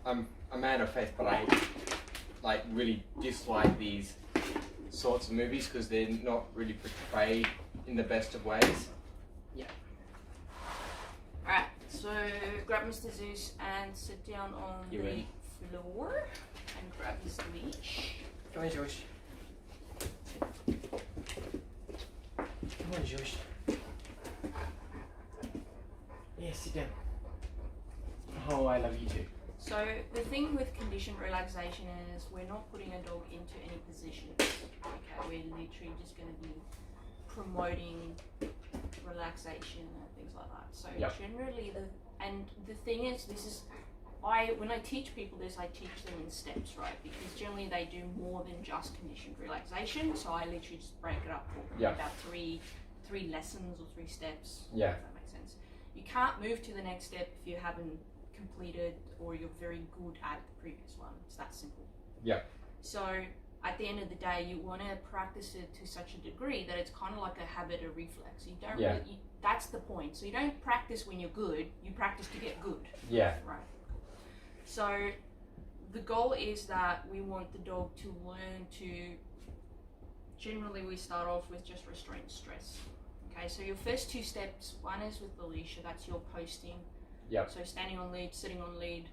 I'm a man of faith, but I like really dislike these sorts of movies because they're not really portrayed in the best of ways. Yeah. Alright, so grab Mr. Zeus and sit down on You the ready? floor and grab his leash. Come on, Josh. Come on, Josh. Yeah, sit down. Oh, I love you too. So the thing with conditioned relaxation is we're not putting a dog into any positions. Okay, we're literally just going to be promoting relaxation and things like that. So Yep. generally the thing is, when I teach people this, I teach them in steps, right? Because generally they do more than just conditioned relaxation. So I literally just break it up for Yep. about three lessons or 3 steps. Yeah. If that makes sense. You can't move to the next step if you haven't completed or you're very good at the previous one. It's that simple. Yeah. So at the end of the day, you want to practice it to such a degree that it's kind of like a habit or reflex. You don't Yeah. really, that's the point. So you don't practice when you're good, you practice to get good. Yeah. Right. So the goal is that we want the dog to learn to, generally we start off with just restraint stress. Okay, so your first 2 steps, one is with the leash, so that's your posting. Yep. So standing on lead, sitting on lead,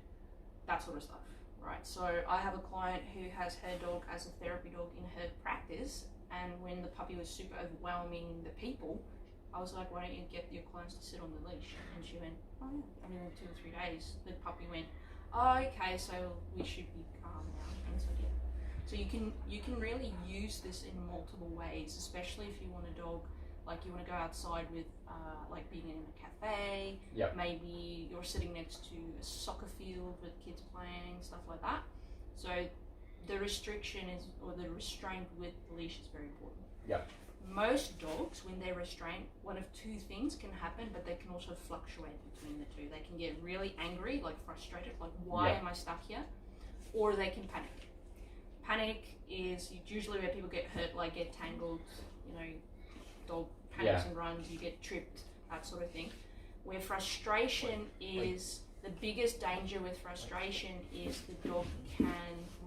that sort of stuff, right? So I have a client who has her dog as a therapy dog in her practice, and when the puppy was super overwhelming the people, I was like, why don't you get your clients to sit on the leash? And she went, oh yeah, and within 2 or 3 days, the puppy went, oh, okay, so we should be calm now. And so yeah. So you can really use this in multiple ways, especially if you want a dog, like you want to go outside with, like being in a cafe, Yep. maybe you're sitting next to a soccer field with kids playing, stuff like that. So the restriction is, or the restraint with the leash is very important. Yep. Most dogs, when they're restrained, one of 2 things can happen, but they can also fluctuate between the 2. They can get really angry, like frustrated, like why am I stuck here? Or they can panic. Panic is usually where people get hurt, like get tangled, you know, dog panics and runs, you get tripped, that sort of thing. Where frustration is, the biggest danger with frustration is the dog can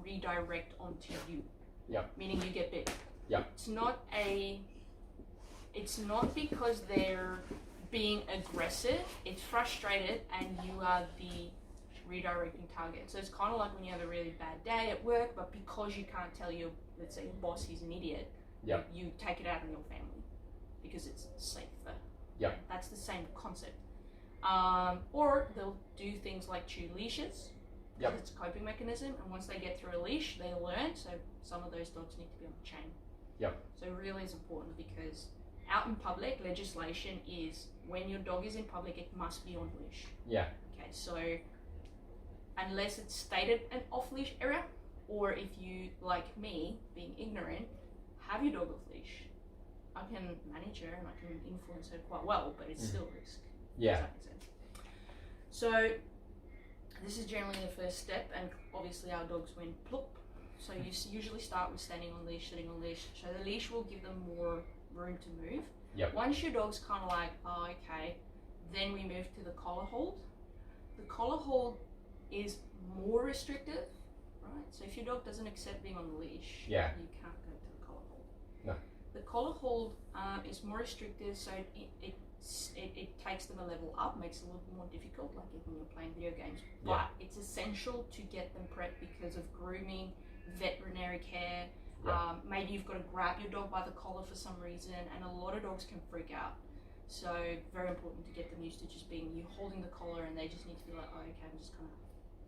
redirect onto you. Yep. Meaning you get bit. Yep. It's not because they're being aggressive, it's frustrated and you are the redirecting target. So it's kind of like when you have a really bad day at work, but because you can't tell your, let's say your boss he's an idiot, Yep. you take it out on your family because it's safer. Yep. That's the same concept. Or they'll do things like chew leashes. Yep. It's a coping mechanism, and once they get through a leash, they learn. So some of those dogs need to be on the chain. Yep. So it really is important because out in public, legislation is when your dog is in public, it must be on leash. Yeah. Okay, so unless it's stated an off-leash area, or if you, like me, being ignorant, have your dog off leash, I can manage her and I can influence her quite well, but it's still a risk. Yeah. Does that make sense? So this is generally the first step, and obviously our dogs went plop. So you usually start with standing on leash, sitting on leash. So the leash will give them more room to move. Yep. Once your dog's kind of like, oh, okay, then we move to the collar hold. The collar hold is more restrictive, right? So if your dog doesn't accept being on the leash, Yeah. you can't go to the collar hold. No. The collar hold is more restrictive, so it takes them a level up, makes it a little bit more difficult, like when you're playing video games. Yeah. But it's essential to get them prepped because of grooming, veterinary care. Yeah. Maybe you've got to grab your dog by the collar for some reason, and a lot of dogs can freak out. So very important to get them used to just being you holding the collar, and they just need to be like, oh, okay, I'm just kind of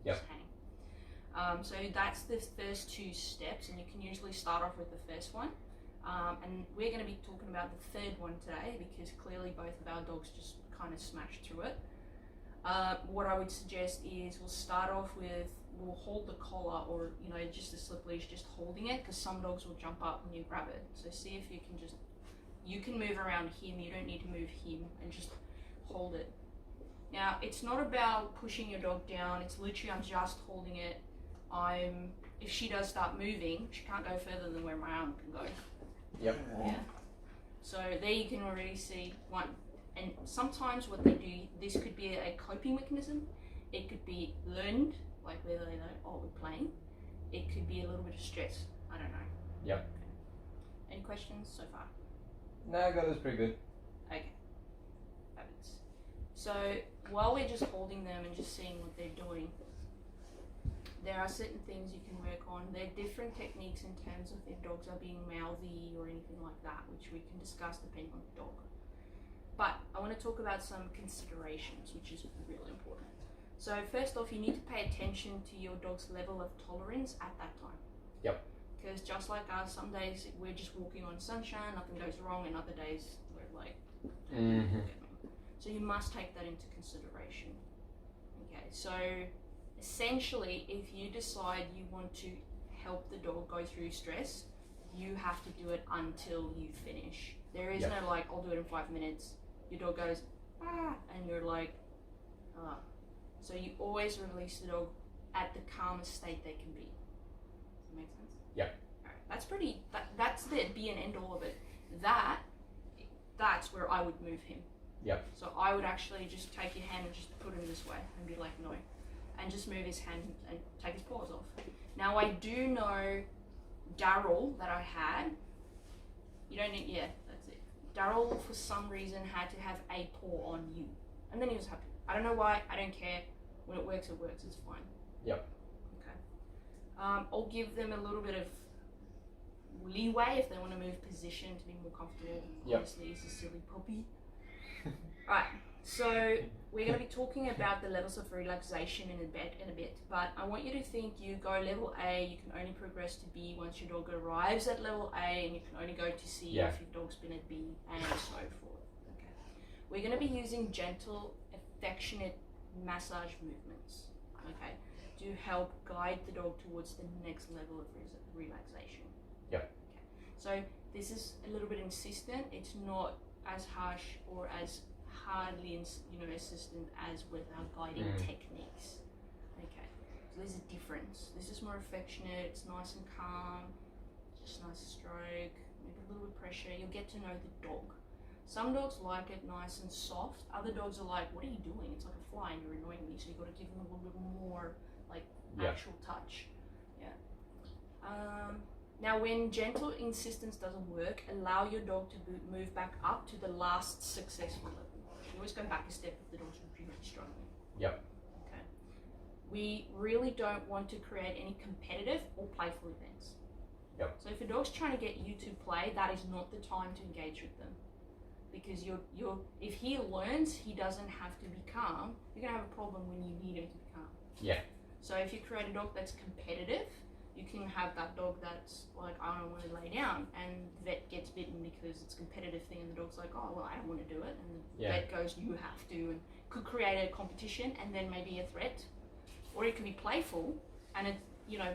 just hang. So that's the first 2 steps, and you can usually start off with the first one. And we're going to be talking about the 3rd one today because clearly both of our dogs just kind of smashed through it. What I would suggest is we'll start off with, we'll hold the collar, or you know, just a slip leash, just holding it, because some dogs will jump up when you grab it. So see if you can just, you can move around him, you don't need to move him, and just hold it. Now it's not about pushing your dog down, it's literally I'm just holding it. If she does start moving, she can't go further than where my arm can go. Yep. Yeah. So there you can already see one. And sometimes what they do, this could be a coping mechanism. It could be learned, like where it could be a little bit of stress. I don't know. Yep. Okay. Any questions so far? No, I got this pretty good. Okay. Habits. So while we're just holding them and just seeing what they're doing, there are certain things you can work on. There are different techniques in terms of if dogs are being mouthy or anything like that, which we can discuss depending on the dog. But I want to talk about some considerations, which is really important. So first off, you need to pay attention to your dog's level of tolerance at that time. Yep. Because just like us, some days we're just walking on sunshine, nothing goes wrong, and other days we're like, So you must take that into consideration. Okay, so essentially, if you decide you want to help the dog go through stress, you have to do it until you finish. There is no like, I'll do it in 5 minutes. Your dog goes, ah, and you're like, ah. So you always release the dog at the calmest state they can be. Does that make sense? Yeah. Alright, that's pretty, that's the be and end all of it. That's where I would move him. Yep. So I would actually just take your hand and just put him this way and be like, no. And just move his hand and take his paws off. Now I do know Daryl that I had, you don't need, that's it. Daryl for some reason had to have a paw on you. And then he was happy. I don't know why, I don't care. When it works, it's fine. Yep. Okay. I'll give them a little bit of leeway if they want to move position to be more comfortable. Yep. Obviously, he's a silly puppy. Right, so we're going to be talking about the levels of relaxation in a bit, but I want you to think you go level A, you can only progress to B once your dog arrives at level A, and you can only go to C if your dog's been at B, and so forth. Okay. We're going to be using gentle, affectionate massage movements, okay, to help guide the dog towards the next level of relaxation. Yep. Okay. So this is a little bit insistent. It's not as harsh or as hardly assistant as with our guiding techniques. Okay, so there's a difference. This is more affectionate, it's nice and calm, just nice stroke, maybe a little bit of pressure. You'll get to know the dog. Some dogs like it nice and soft. Other dogs are like, what are you doing? It's like a fly and you're annoying me. So you've got to give them a little bit more like actual touch. Yeah. Now when gentle insistence doesn't work, allow your dog to move back up to the last successful level. You always go back a step if the dog's really struggling. Yep. Okay. We really don't want to create any competitive or playful events. Yep. So if a dog's trying to get you to play, that is not the time to engage with them. Because if he learns he doesn't have to be calm, you're gonna have a problem when you need him to be calm. Yeah. So if you create a dog that's competitive, you can have that dog that's like, I don't want to lay down, and the vet gets bitten because it's a competitive thing, and the dog's like, oh, well, I don't want to do it, and the vet goes, you have to, and could create a competition and then maybe a threat. Or it could be playful, and it's,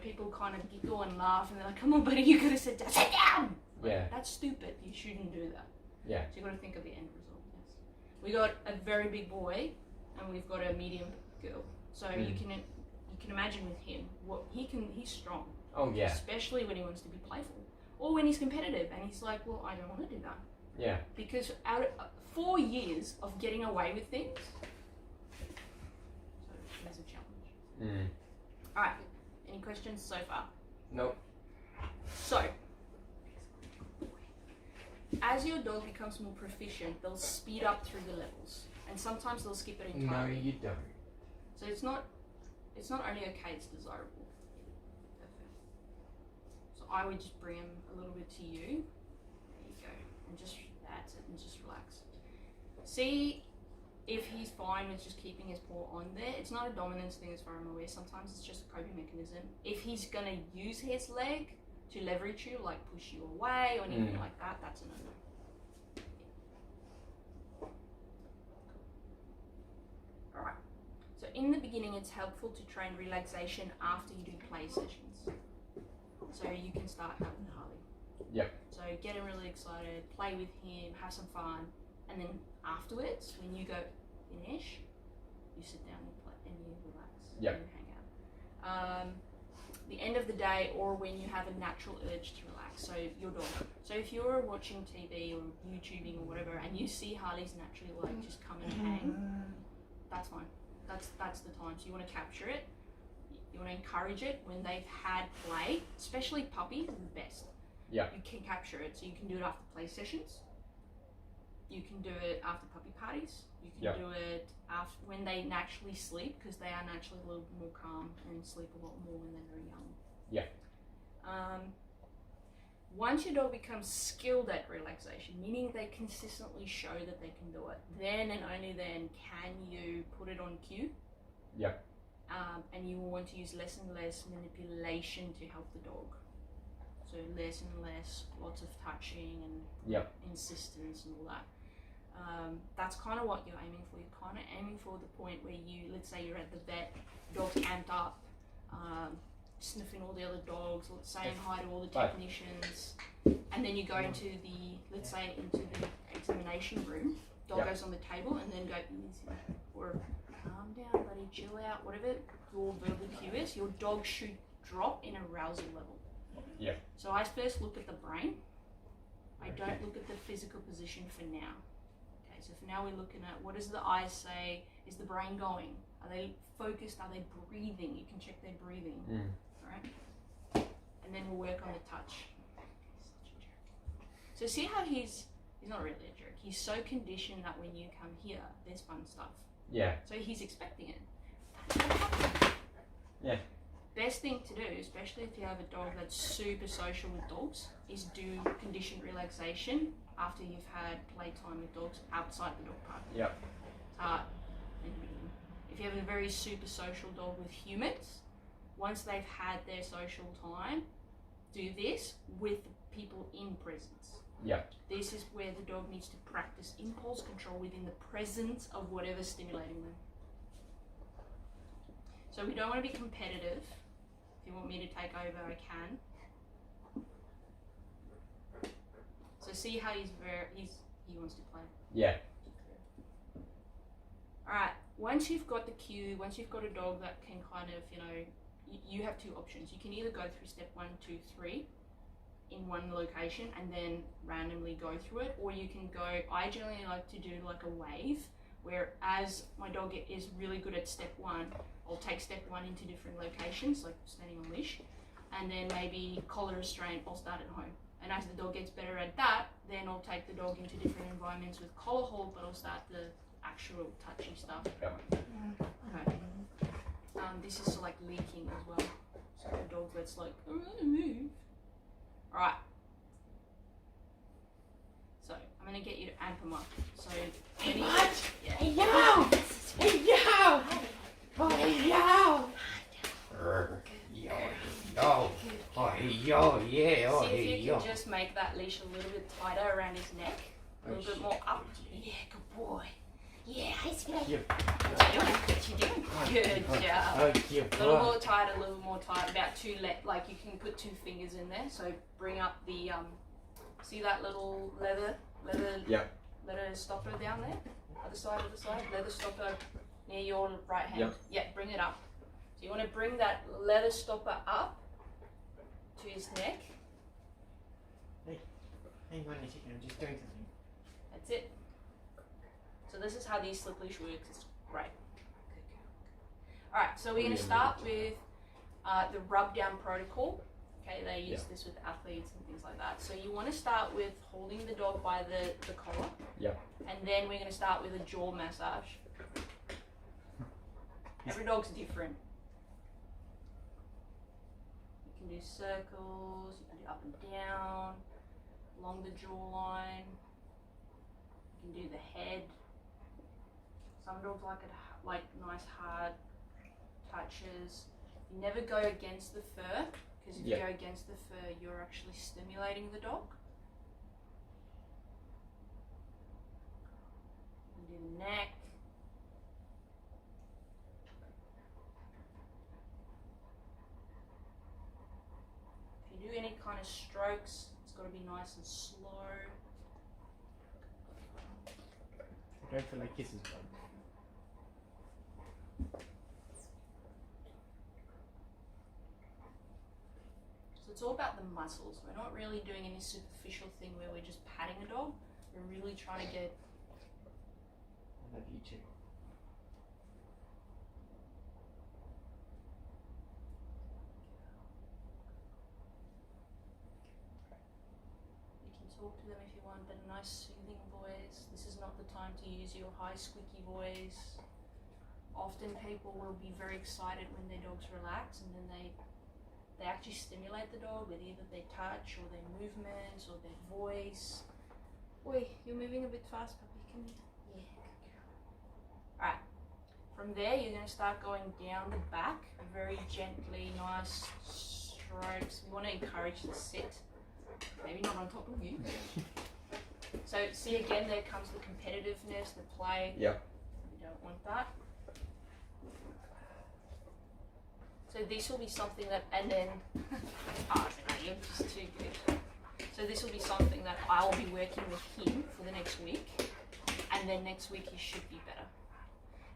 people kind of giggle and laugh, and they're like, come on, buddy, you gotta sit down. Sit down! Yeah. That's stupid, you shouldn't do that. Yeah. So you've got to think of the end result, yes. We got a very big boy, and we've got a medium girl. So you can imagine with him, he's strong. Oh yeah. Especially when he wants to be playful. Or when he's competitive and he's like, well, I don't want to do that. Yeah. Because out of 4 years of getting away with things, so there's a challenge. Alright, any questions so far? Nope. So, as your dog becomes more proficient, they'll speed up through the levels. And sometimes they'll skip it entirely. No, you don't. So it's not only okay, it's desirable. So I would just bring him a little bit to you. There you go. And just, that's it, and just relax. See if he's fine with just keeping his paw on there. It's not a dominance thing as far as I'm aware. Sometimes it's just a coping mechanism. If he's gonna use his leg to leverage you, like push you away or anything like that, that's a no-no. Alright. So in the beginning, it's helpful to train relaxation after you do play sessions. So you can start having Harley. Yep. So get him really excited, play with him, have some fun, and then afterwards, when you go finish, you sit down and play and you relax. Yep. And you hang out. The end of the day, or when you have a natural urge to relax. So your dog. So if you're watching TV or YouTubing or whatever, and you see Harley's naturally like just come and hang, that's fine. That's the time. So you want to capture it. You want to encourage it when they've had play, especially puppies are the best. Yeah. You can capture it, so you can do it after play sessions. You can do it after puppy parties. You can do it after when they naturally sleep, because they are naturally a little more calm and sleep a lot more when they're very young. Yeah. Once your dog becomes skilled at relaxation, meaning they consistently show that they can do it, then and only then can you put it on cue. Yeah. And you will want to use less and less manipulation to help the dog. So less and less, lots of touching and insistence and all that. That's kind of what you're aiming for. You're kind of aiming for the point where you, let's say you're at the vet, dog's amped up, sniffing all the other dogs, saying hi to all the technicians, and then you go into the, let's say into the examination room, dog goes on the table and then go easy, or calm down buddy, chill out, whatever your verbal cue is, your dog should drop in arousal level. Yeah. So I first look at the brain, I don't look at the physical position for now. Okay, so for now we're looking at what does the eyes say, is the brain going? Are they focused? Are they breathing? You can check their breathing. Right? And then we'll work on the touch. So see how he's not really a jerk. He's so conditioned that when you come here, there's fun stuff. Yeah. So he's expecting it. Yeah. Best thing to do, especially if you have a dog that's super social with dogs, is do conditioned relaxation after you've had playtime with dogs outside the dog park. Yep. If you have a very super social dog with humans, once they've had their social time, do this with people in presence. Yeah. This is where the dog needs to practice impulse control within the presence of whatever's stimulating them. So we don't want to be competitive. If you want me to take over, I can. So see how he wants to play. Yeah. Alright, once you've got the cue, once you've got a dog that can kind of, you have two options. You can either go through step 1, 2, 3 in one location and then randomly go through it, or you can go, I generally like to do like a wave, where as my dog is really good at step 1, I'll take step 1 into different locations, like standing on leash, and then maybe collar restraint, I'll start at home. And as the dog gets better at that, then I'll take the dog into different environments with collar hold, but I'll start the actual touchy stuff. Yep. Okay. This is like leaking as well. So the dog that's like, I want to move. Alright. So I'm going to get you to amp them up. So, Hey, what? Yeah. Hey, yo! Hey, yo! Oh, hey, yo! Yo, yo! Oh, hey, yo, yeah, oh, See hey, if you yo! can just make that leash a little bit tighter around his neck. A little bit more up. Yeah, good boy. Yeah, I see that. What you doing? Good job. Oh, you A little more tight, a little more tight. About two, like you can put 2 fingers in there. So bring up the, see that little leather stopper down there? Other side, leather stopper near your right hand. Yep. Yeah, bring it up. So you want to bring that leather stopper up to his neck. Hang on a second, I'm just doing something. That's it. So this is how these slip leash works. It's great. Alright, so we're going to start with the rub down protocol. Okay, they use this with athletes and things like that. So you want to start with holding the dog by the collar. Yep. And then we're going to start with a jaw massage. Every dog's different. You can do circles, you can do up and down, along the jawline. You can do the head. Some dogs like it like nice hard touches. You never go against the fur, because if you go against the fur, you're actually stimulating the dog. You do the neck. If you do any kind of strokes, it's got to be nice and slow. I don't feel like kisses, bud. So it's all about the muscles. We're not really doing any superficial thing where we're just patting a dog. We're really trying to get... I love you too. talk to them if you want, but a nice soothing voice. This is not the time to use your high squeaky voice. Often people will be very excited when their dogs relax, and then they actually stimulate the dog with either their touch or their movements or their voice. Oi, you're moving a bit fast, puppy. Come here. Yeah, good girl. Alright. From there, you're going to start going down the back, very gently, nice strokes. We want to encourage the sit. Maybe not on top of you. So see again, there comes the competitiveness, the play. Yep. You don't want that. So this will be something that, and then, oh no, you're just too good. So this will be something that I'll be working with him for the next week, and then next week he should be better.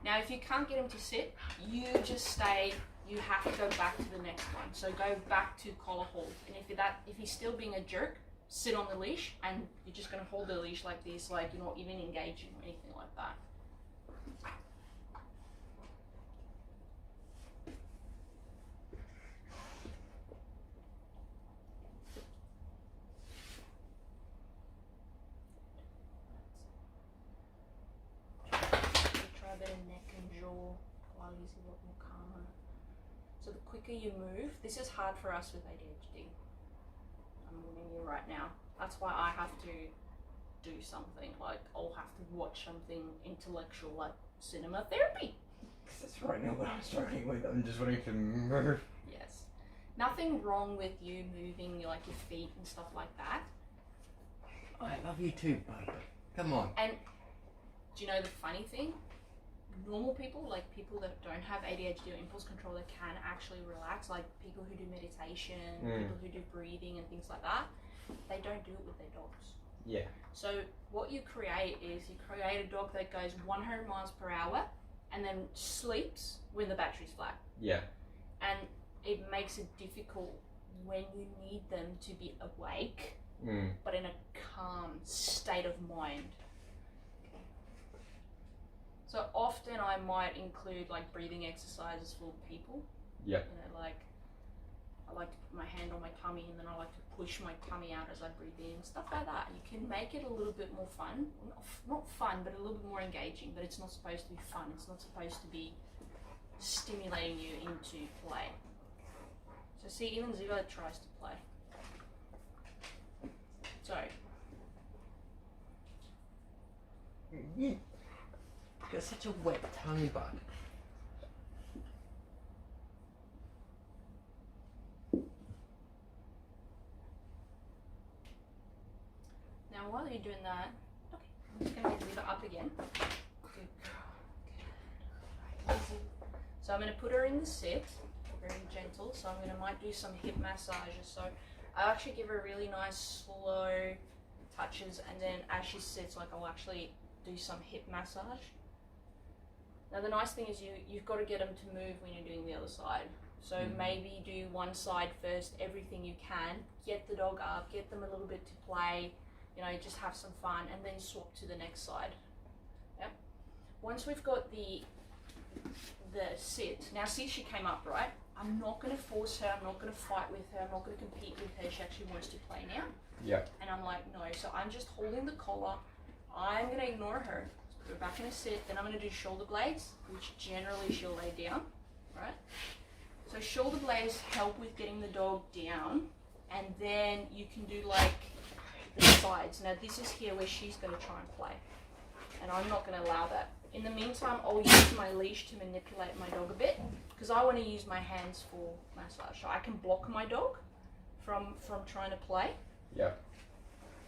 Now if you can't get him to sit, you just stay, you have to go back to the next one. So go back to collar hold, and if he's still being a jerk, sit on the leash, and you're just going to hold the leash like this, like you're not even engaging or anything like that. Try a bit of neck and jaw while he's a lot more calmer. So the quicker you move, this is hard for us with ADHD. I'm warning you right now. That's why I have to do something, like I'll have to watch something intellectual like cinema therapy. That's right now what I'm struggling with. I'm just wanting to move. Yes. Nothing wrong with you moving like your feet and stuff like that. I love you too, bud. Come on. And do you know the funny thing? Normal people, like people that don't have ADHD or impulse control, that can actually relax, like people who do meditation, people who do breathing and things like that, they don't do it with their dogs. Yeah. So what you create is you create a dog that goes 100 miles per hour and then sleeps when the battery's flat. Yeah. And it makes it difficult when you need them to be awake, but in a calm state of mind. So often I might include like breathing exercises for people. Yep. You know, like I like to put my hand on my tummy and then I like to push my tummy out as I breathe in, stuff like that. You can make it a little bit more fun. Not fun, but a little bit more engaging, but it's not supposed to be fun. It's not supposed to be stimulating you into play. So see, even Ziva tries to play. So. You got such a wet tongue, bud. Now while you're doing that, okay, I'm just going to leave it up again. Good girl. Easy. So I'm going to put her in the sit, very gentle. So I might do some hip massages. So I actually give her really nice slow touches, and then as she sits, like I'll actually do some hip massage. Now the nice thing is you've got to get them to move when you're doing the other side. So maybe do one side first, everything you can, get the dog up, get them a little bit to play, you know, just have some fun, and then swap to the next side. Yep. Once we've got the sit, now see, she came up, right? I'm not going to force her, I'm not going to fight with her, I'm not going to compete with her, she actually wants to play now. Yeah. And I'm like, no, so I'm just holding the collar, I'm going to ignore her, put her back in a sit, then I'm going to do shoulder blades, which generally she'll lay down, right? So shoulder blades help with getting the dog down, and then you can do like the sides. Now this is here where she's going to try and play, and I'm not going to allow that. In the meantime, I'll use my leash to manipulate my dog a bit, because I want to use my hands for massage. So I can block my dog from trying to play. Yeah.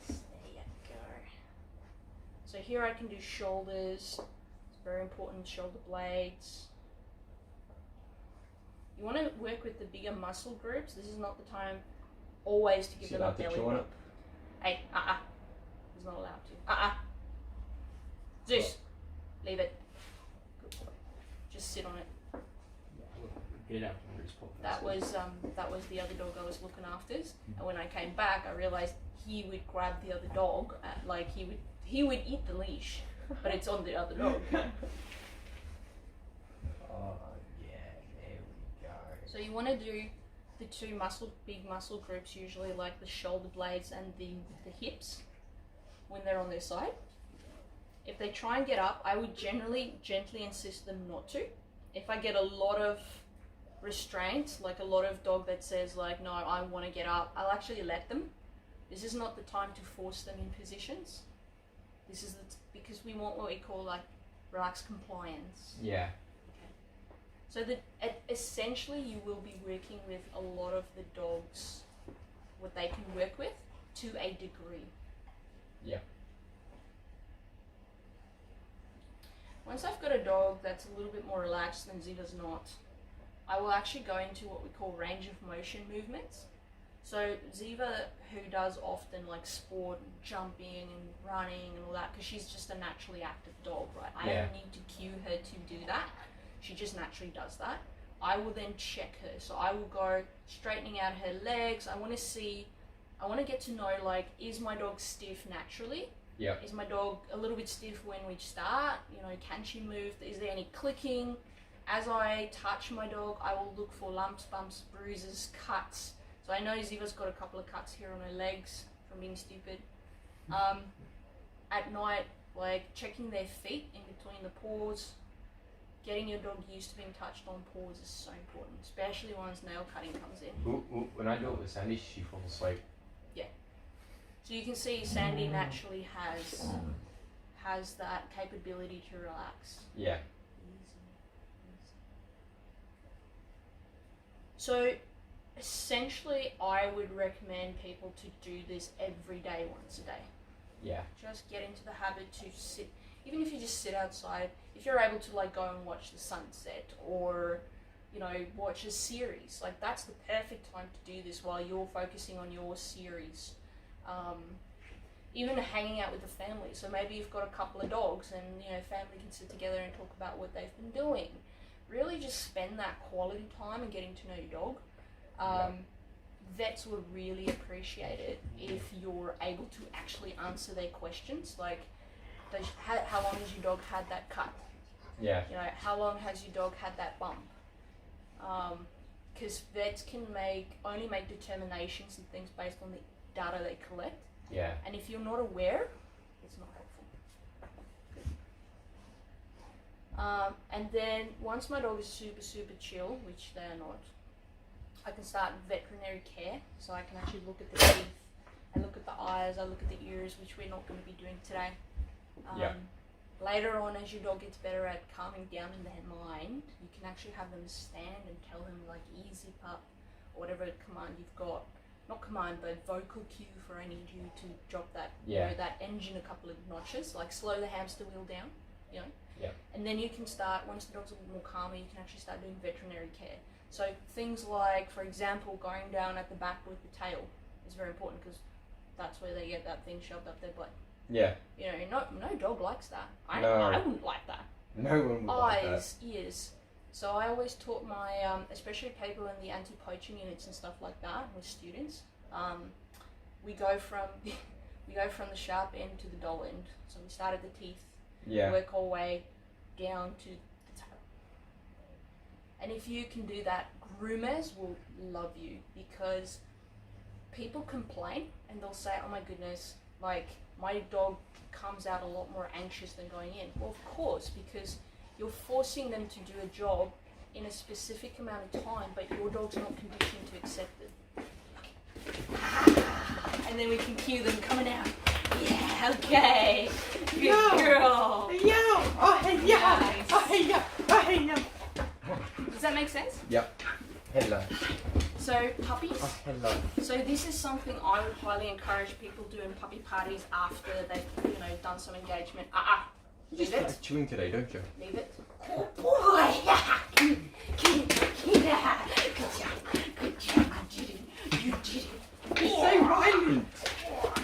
There you go. So here I can do shoulders. It's very important, shoulder blades. You want to work with the bigger muscle groups. This is not the time always to give them a belly rub. Hey, he's not allowed to. Zeus, leave it. Good boy. Just sit on it. Get out from his pot. That was the other dog I was looking after. And when I came back, I realized he would grab the other dog. Like he would eat the leash, but it's on the other dog. Oh yeah, there we go. So you want to do the two big muscle groups usually, like the shoulder blades and the hips, when they're on their side. If they try and get up, I would generally gently insist them not to. If I get a lot of restraint, like a lot of dog that says like, no, I want to get up, I'll actually let them. This is not the time to force them in positions. This is because we want what we call like relaxed compliance. Yeah. So that essentially you will be working with a lot of the dogs, what they can work with, to a degree. Yeah. Once I've got a dog that's a little bit more relaxed than Ziva's not, I will actually go into what we call range of motion movements. So Ziva, who does often like sport, jumping and running and all that, because she's just a naturally active dog, right? I don't need to cue her to do that. She just naturally does that. I will then check her. So I will go straightening out her legs. I want to get to know, like, is my dog stiff naturally? Yeah. Is my dog a little bit stiff when we start? You know, can she move? Is there any clicking? As I touch my dog, I will look for lumps, bumps, bruises, cuts. So I know Ziva's got a couple of cuts here on her legs from being stupid. At night, like checking their feet in between the paws. Getting your dog used to being touched on paws is so important, especially once nail cutting comes in. When I do it with Sandy, she falls asleep. Yeah. So you can see Sandy naturally has that capability to relax. Yeah. So essentially, I would recommend people to do this every day, once a day. Yeah. Just get into the habit to sit, even if you just sit outside, if you're able to like go and watch the sunset or, you know, watch a series, like that's the perfect time to do this while you're focusing on your series. Even hanging out with the family. So maybe you've got a couple of dogs and, you know, family can sit together and talk about what they've been doing. Really just spend that quality time and getting to know your dog. Vets would really appreciate it if you're able to actually answer their questions. Like, how long has your dog had that cut? Yeah. You know, how long has your dog had that bump? Because vets can only make determinations and things based on the data they collect. Yeah. And if you're not aware, it's not helpful. And then once my dog is super, super chill, which they're not, I can start veterinary care. So I can actually look at the teeth, I look at the eyes, I look at the ears, which we're not going to be doing today. Later on, as your dog gets better at calming down in their mind, you can actually have them stand and tell them like easy pup or whatever command you've got. Not command, but vocal cue for I need you to drop that, you know, that engine a couple of notches, like slow the hamster wheel down, you know. Yeah. And then you can start, once the dog's a little more calmer, you can actually start doing veterinary care. So things like, for example, going down at the back with the tail is very important because that's where they get that thing shoved up their butt. Yeah. You know, no dog likes that. I wouldn't like that. No one would like that. Eyes, ears. So I always taught my, especially people in the anti-poaching units and stuff like that with students. We go from the sharp end to the dull end. So we start at the teeth, work our way down to the tail. And if you can do that, groomers will love you because people complain and they'll say, "Oh my goodness, like my dog comes out a lot more anxious than going in." Well, of course, because you're forcing them to do a job in a specific amount of time, but your dog's not conditioned to accept it. And then we can cue them coming out. Yeah, okay. Good girl. Nice. Does that make sense? Yep. Hello. So puppies. Oh, hello. So this is something I would highly encourage people do in puppy parties after they've, you know, done some engagement. You just like chewing today, don't you? Leave it. Oh boy! Good job. You did it. You're so violent.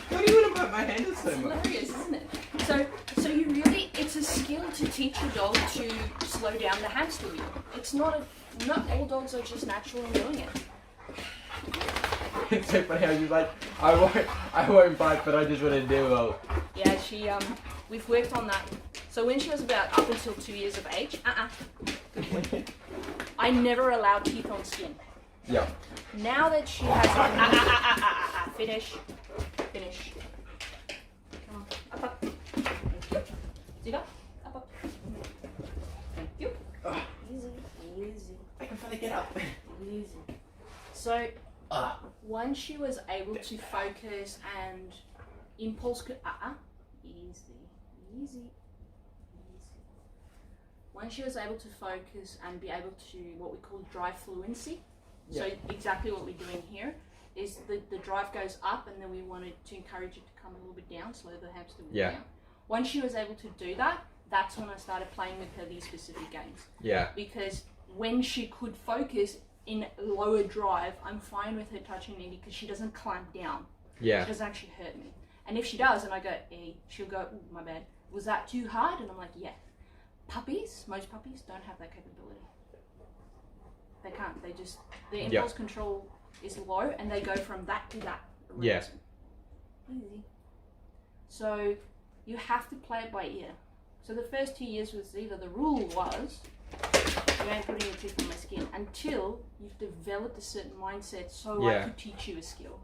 What do you want about my handle so much? It's hilarious, isn't it? So you really, it's a skill to teach your dog to slow down the hamster wheel. It's not all dogs are just natural in doing it. It's so funny how you're like, I won't bite, but I just want to do well. Yeah, we've worked on that. So when she was about up until 2 years of age, I never allowed teeth on skin. Yeah. Now that she has finish. Come on, up. Thank you. Ziva, up. Thank you. Easy. I can finally get up. Easy. So, once she was able to focus and impulse could easy. Once she was able to focus and be able to what we call drive fluency, so exactly what we're doing here is the drive goes up and then we wanted to encourage it to come a little bit down, slow the hamster wheel down. Once she was able to do that, that's when I started playing with her these specific games. Yeah. Because when she could focus in lower drive, I'm fine with her touching me because she doesn't clamp down. Yeah. She doesn't actually hurt me. And if she does and I go, she'll go, ooh, my bad. Was that too hard? And I'm like, yeah. Most puppies don't have that capability. They can't. They just, their impulse control is low and they go from that to that. Yeah. Easy. So you have to play it by ear. So the first 2 years with Ziva, the rule was, you ain't putting your teeth on my skin until you've developed a certain mindset so I could teach you a skill.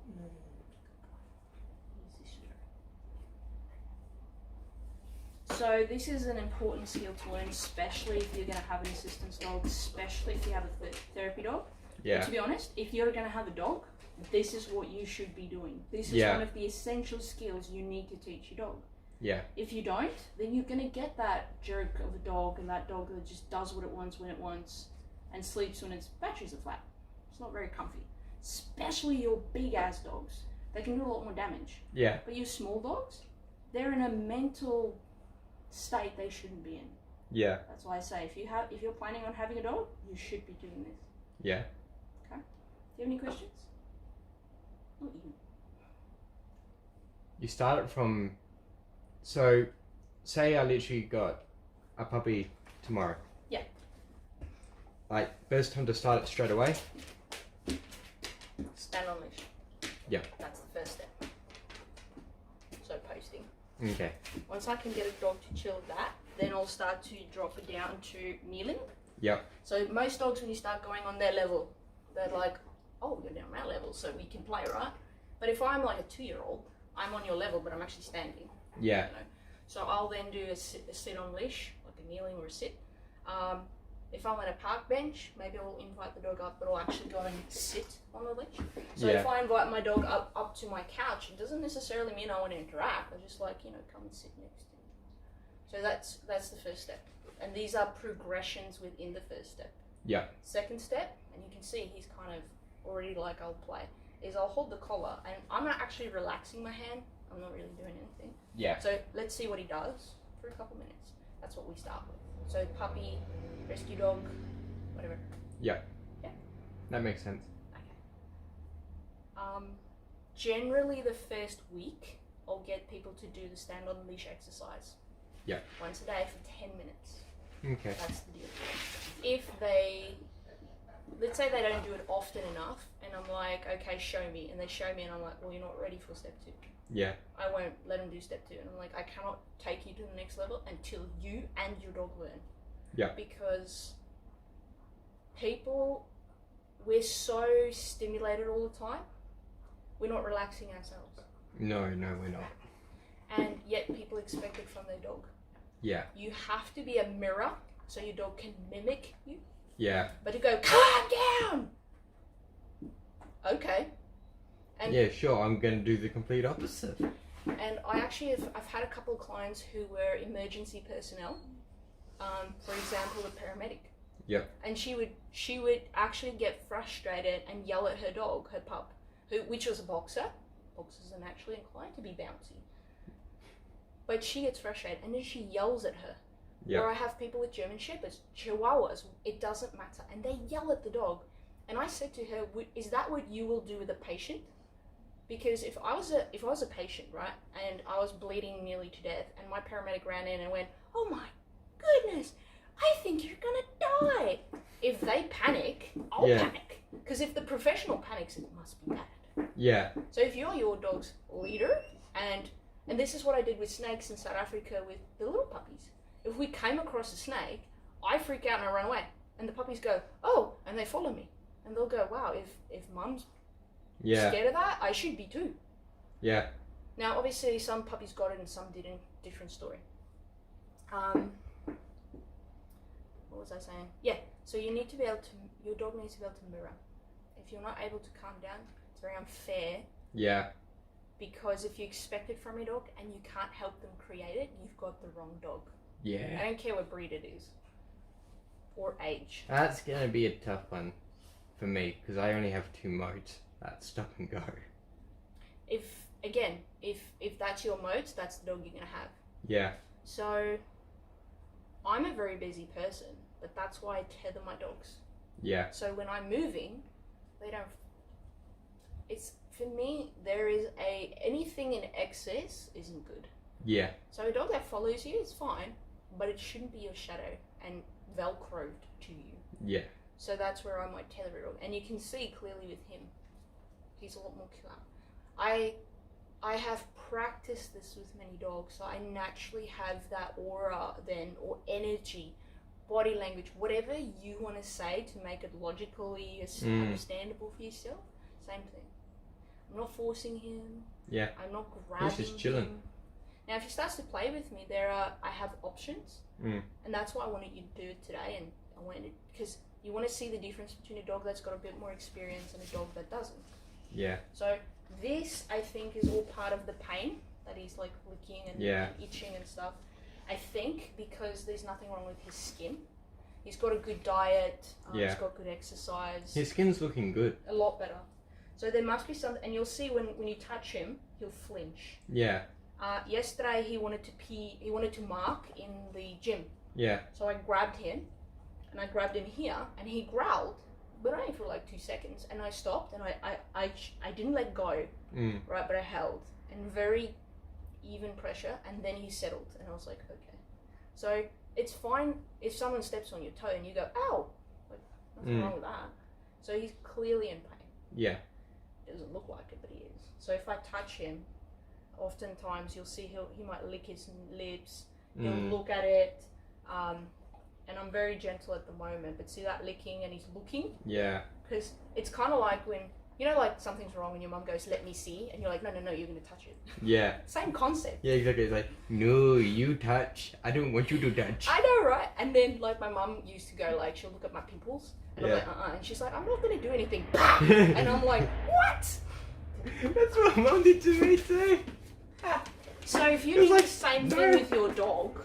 So this is an important skill to learn, especially if you're going to have an assistance dog, especially if you have a therapy dog. Yeah. But to be honest, if you're going to have a dog, this is what you should be doing. This is one of the essential skills you need to teach your dog. Yeah. If you don't, then you're going to get that jerk of a dog and that dog that just does what it wants when it wants and sleeps when its batteries are flat. It's not very comfy. Especially your big ass dogs. They can do a lot more damage. Yeah. But your small dogs, they're in a mental state they shouldn't be in. Yeah. That's why I say if you're planning on having a dog, you should be doing this. Yeah. Okay. Do you have any questions? Not you. You started from, so say I literally got a puppy tomorrow. Yeah. Like, best time to start it straight away? Stand on leash. Yeah. That's the first step. So posting. Okay. Once I can get a dog to chill that, then I'll start to drop it down to kneeling. Yep. So most dogs, when you start going on their level, they're like, oh, you're down my level, so we can play, right? But if I'm like a 2-year-old, I'm on your level, but I'm actually standing. Yeah. You know? So I'll then do a sit on leash, like a kneeling or a sit. If I'm at a park bench, maybe I'll invite the dog up, but I'll actually go and sit on the leash. So if I invite my dog up to my couch, it doesn't necessarily mean I want to interact. I just like, come and sit next to me. So that's the first step. And these are progressions within the first step. Yeah. Second step, and you can see he's kind of already like, I'll play, is I'll hold the collar, and I'm not actually relaxing my hand. I'm not really doing anything. Yeah. So let's see what he does for a couple minutes. That's what we start with. So puppy, rescue dog, whatever. Yeah. Yeah. That makes sense. Okay. Generally the first week, I'll get people to do the stand on the leash exercise. Yeah. Once a day for 10 minutes. Okay. That's the deal. If they, let's say they don't do it often enough, and I'm like, okay, show me, and they show me, and I'm like, well, you're not ready for step 2. Yeah. I won't let them do step 2, and I'm like, I cannot take you to the next level until you and your dog learn. Yeah. Because people, we're so stimulated all the time, we're not relaxing ourselves. No, we're not. And yet people expect it from their dog. Yeah. You have to be a mirror so your dog can mimic you. Yeah. But to go, calm down! Okay. And yeah, sure, I'm going to do the complete opposite. And I actually I've had a couple of clients who were emergency personnel. For example, a paramedic. Yep. And she would actually get frustrated and yell at her dog, her pup, which was a boxer. Boxers are naturally inclined to be bouncy. But she gets frustrated and then she yells at her. Yep. Or I have people with German Shepherds, Chihuahuas, it doesn't matter. And they yell at the dog. And I said to her, is that what you will do with a patient? Because if I was a patient, right, and I was bleeding nearly to death, and my paramedic ran in and went, oh my goodness, I think you're gonna die. If they panic, I'll panic. Because if the professional panics, it must be bad. Yeah. So if you're your dog's leader, and this is what I did with snakes in South Africa with the little puppies. If we came across a snake, I freak out and I run away. And the puppies go, oh, and they follow me. And they'll go, wow, if mum's Yeah. scared of that, I should be too. Yeah. Now, obviously, some puppies got it and some didn't. Different story. What was I saying? Yeah, so you need to be able to, your dog needs to be able to mirror. If you're not able to calm down, it's very unfair. Yeah. Because if you expect it from your dog and you can't help them create it, you've got the wrong dog. Yeah. I don't care what breed it is. Or age. That's gonna be a tough one for me because I only have 2 modes. That's stop and go. If that's your modes, that's the dog you're gonna have. Yeah. So, I'm a very busy person, but that's why I tether my dogs. Yeah. So when I'm moving, they don't. It's for me. There is anything in excess isn't good. Yeah. So a dog that follows you is fine, but it shouldn't be your shadow and velcroed to you. Yeah. So that's where I might tether a dog, and you can see clearly with him. He's a lot more calm. I have practiced this with many dogs, so I naturally have that aura then, or energy, body language, whatever you want to say to make it logically understandable for yourself. Same thing. I'm not forcing him. Yeah. I'm not grabbing He's just chilling. him. Now, if he starts to play with me, I have options, and that's why I wanted you to do it today. And I wanted because you want to see the difference between a dog that's got a bit more experience and a dog that doesn't. Yeah. So this, I think, is all part of the pain that he's like licking and itching and stuff. I think because there's nothing wrong with his skin. He's got a good diet. He's got good exercise. His skin's looking good. A lot better. So there must be something, and you'll see when you touch him, he'll flinch. Yeah. Yesterday he wanted to pee. He wanted to mark in the gym. Yeah. So I grabbed him, and I grabbed him here, and he growled, but only for like 2 seconds. And I stopped, and I didn't let go, right? But I held, and very even pressure, and then he settled, and I was like, okay. So it's fine if someone steps on your toe and you go, ow, like nothing wrong with that. So he's clearly in pain. Yeah. It doesn't look like it, but he is. So if I touch him, oftentimes you'll see he might lick his lips, he'll look at it, and I'm very gentle at the moment, but see that licking and he's looking? Yeah. Because it's kind of like when, you know, like something's wrong and your mum goes, let me see, and you're like, no, you're going to touch it. Yeah. Same concept. Yeah, exactly. It's like, no, you touch. I don't want you to touch. I know, right? And then, like, my mum used to go, like, she'll look at my pimples, and I'm like, and she's like, I'm not going to do anything. And I'm like, what? That's what Mum did to me too. So if you do the same thing with your dog,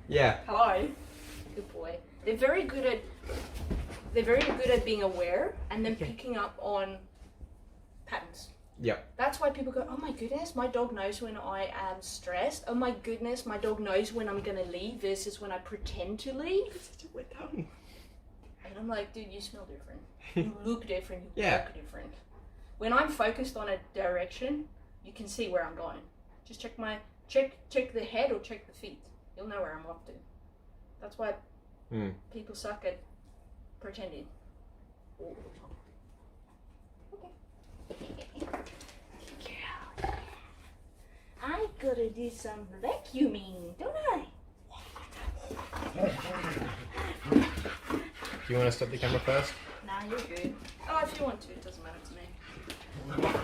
hello, good boy. They're very good at being aware and then picking up on patterns. Yep. That's why people go, oh my goodness, my dog knows when I am stressed. Oh my goodness, my dog knows when I'm gonna leave versus when I pretend to leave. It's such a wet tongue. And I'm like, dude, you smell different. You look different. You Yeah. walk different. When I'm focused on a direction, you can see where I'm going. Just check the head or check the feet. You'll know where I'm off to. That's why people suck at pretending. Okay. I gotta do some vacuuming, don't I? Do you want to stop the camera first? Nah, you're good. Oh, if you want to, it doesn't matter to me.